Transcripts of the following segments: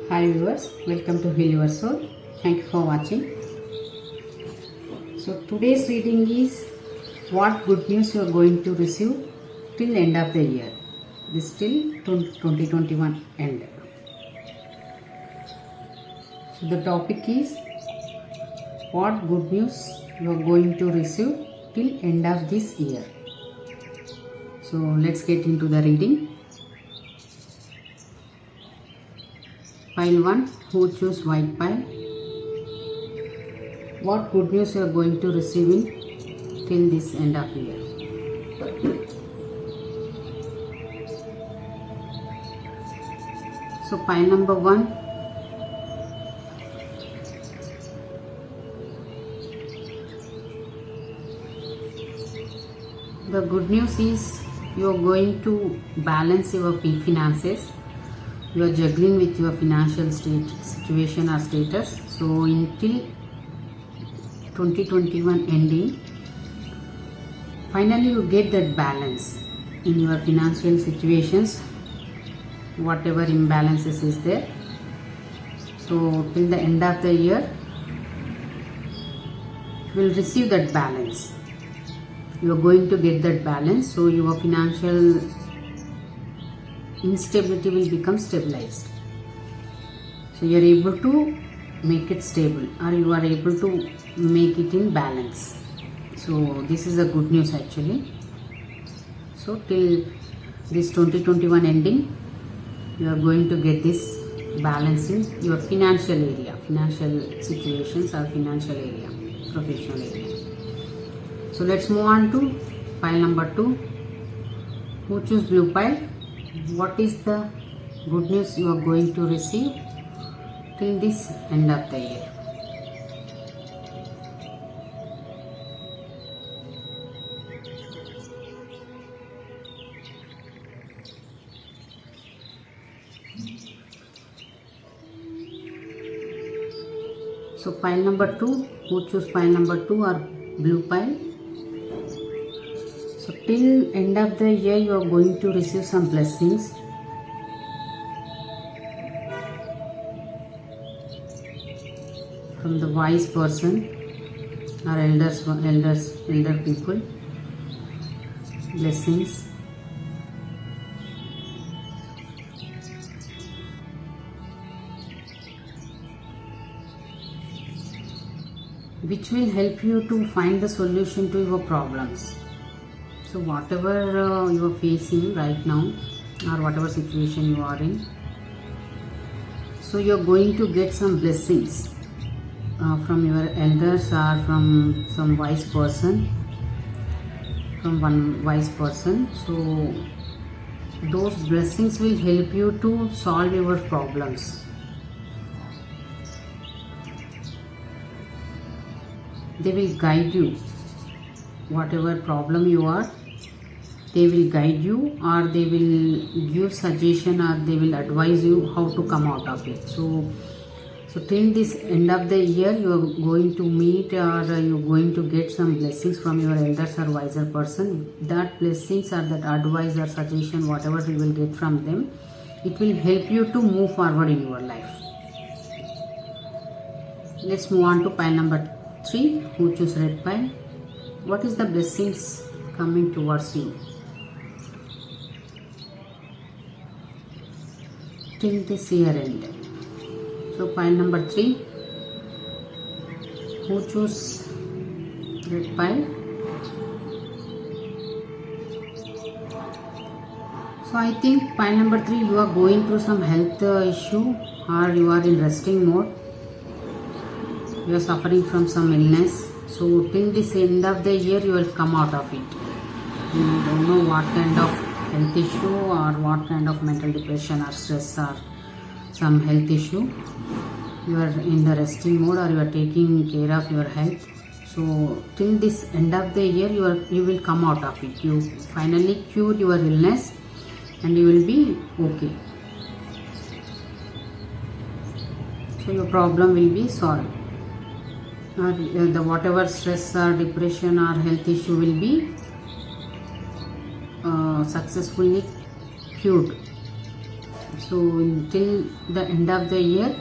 Hi viewers, welcome to Heal Your Soul. Thank you for watching. So today's reading is what good news you are going to receive till end of the year. This till 2021 end. So the topic is what good news you are going to receive till end of this year. So let's get into the reading. Pile 1, who choose white pile? What good news you are going to receive in till this end of year? So pile number 1, the good news is you are going to balance your finances. You are juggling with your financial situation or status. So until 2021 ending, finally you get that balance in your financial situations, whatever imbalances is there. So till the end of the year, you will receive that balance. You are going to get that balance. So your financial instability will become stabilized. So you are able to make it stable, or you are able to make it in balance. So this is a good news actually. So till this 2021 ending, you are going to get this balance in your financial area, financial situations or financial area, professional area. So let's move on to pile number 2. Who choose blue pile? What is the good news you are going to receive till this end of the year? So pile number 2, who choose pile number 2 or blue pile? So till end of the year you are going to receive some blessings. From the wise person or elder people. Blessings. Which will help you to find the solution to your problems. So whatever you are facing right now, or whatever situation you are in, so you are going to get some blessings from your elders or from some wise person, from one wise person. So those blessings will help you to solve your problems. They will guide you. Whatever problem you are, they will guide you, or they will give suggestion, or they will advise you how to come out of it. So till this end of the year, you are going to meet, or you are going to get some blessings from your elders or wiser person. That blessings or that advice or suggestion, whatever you will get from them, it will help you to move forward in your life. Let's move on to pile number 3. Who choose red pile? What is the blessings coming towards you till this year end? So pile number 3. Who choose red pile? So I think pile number 3, you are going through some health issue, or you are in resting mode. You are suffering from some illness. So till this end of the year, you will come out of it. You don't know what kind of health issue, or what kind of mental depression or stress or some health issue. You are in the resting mode, or you are taking care of your health. So till this end of the year, you will come out of it. You finally cure your illness, and you will be okay. So your problem will be solved. Or the whatever stress or depression or health issue will be successfully cured. So till the end of the year,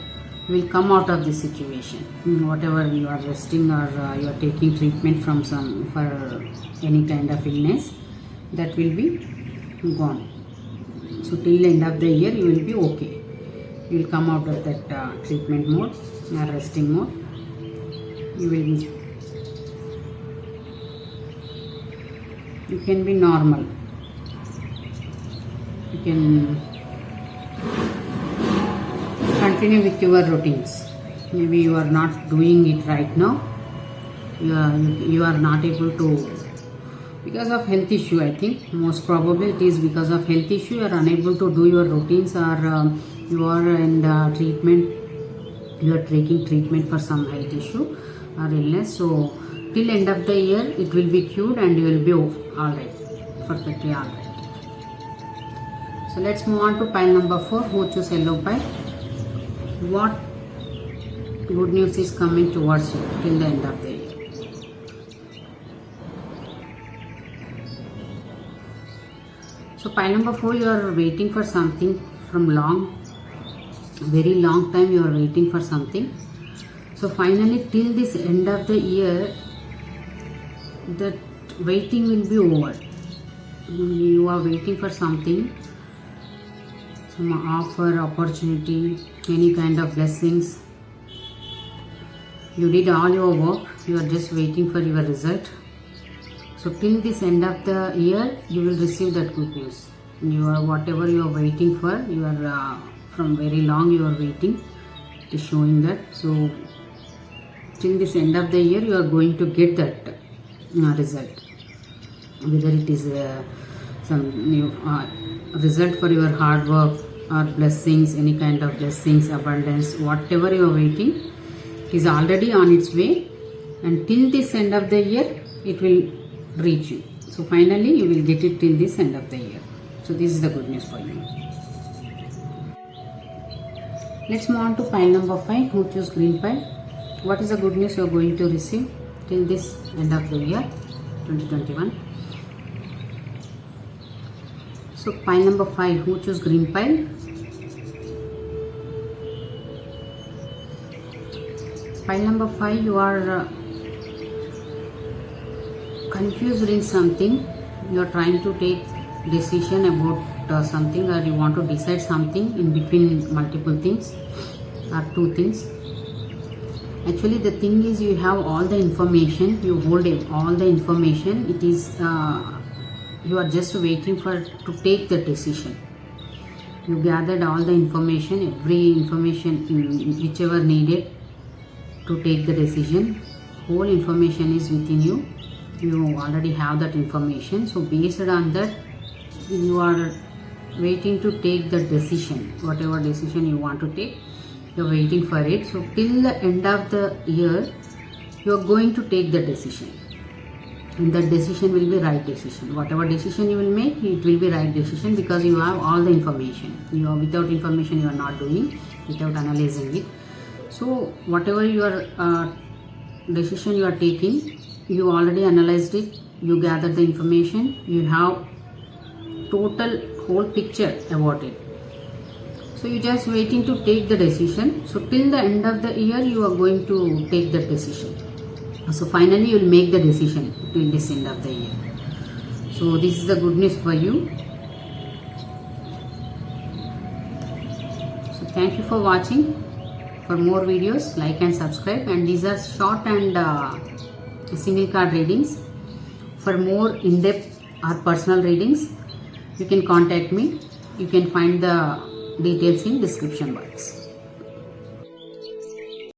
you will come out of this situation. Whatever you are resting or you are taking treatment from for any kind of illness, that will be gone. So till the end of the year, you will be okay. You will come out of that treatment mode or resting mode. You can be normal. You can continue with your routines. Maybe you are not doing it right now. You are not able to, because of health issue. I think most probably it is because of health issue. You are unable to do your routines, or you are in the treatment. You are taking treatment for some health issue or illness. So till end of the year, it will be cured and you will be all right, perfectly all right. So let's move on to pile number 4. Who choose yellow pile? What good news is coming towards you till the end of the year? So pile number 4, you are waiting for something from very long time. You are waiting for something. So finally, till this end of the year, that waiting will be over. You are waiting for something, some offer, opportunity, any kind of blessings. You did all your work. You are just waiting for your result. So till this end of the year, you will receive that good news. Whatever you are waiting for, you are from very long you are waiting. It is showing that. So till this end of the year, you are going to get that result. Whether it is some new result for your hard work or blessings, any kind of blessings, abundance, whatever you are waiting, is already on its way, and till this end of the year, it will reach you. So finally, you will get it till this end of the year. So this is the good news for you. Let's move on to pile number 5. Who choose green pile? What is the good news you are going to receive till this end of the year 2021? So pile number 5. Who choose green pile? Pile number 5. You are confused in something. You are trying to take decision about something, or you want to decide something in between multiple things or two things. Actually, the thing is, you have all the information. You hold all the information. It is you are just waiting to take the decision. You gathered all the information, every information whichever needed to take the decision. Whole information is within you. You already have that information. So based on that, you are waiting to take the decision. Whatever decision you want to take, you are waiting for it. So till the end of the year, you are going to take the decision, and that decision will be right decision. Whatever decision you will make, it will be right decision, because you have all the information. Without information, you are not doing, without analyzing it. So whatever your decision you are taking, you already analyzed it. You gathered the information. You have whole picture about it. So you just waiting to take the decision. So till the end of the year, you are going to take the decision. So finally, you will make the decision till this end of the year. So this is the good news for you. So thank you for watching. For more videos, like and subscribe. And these are short and single card readings. For more in-depth or personal readings, you can contact me. You can find the details in description box.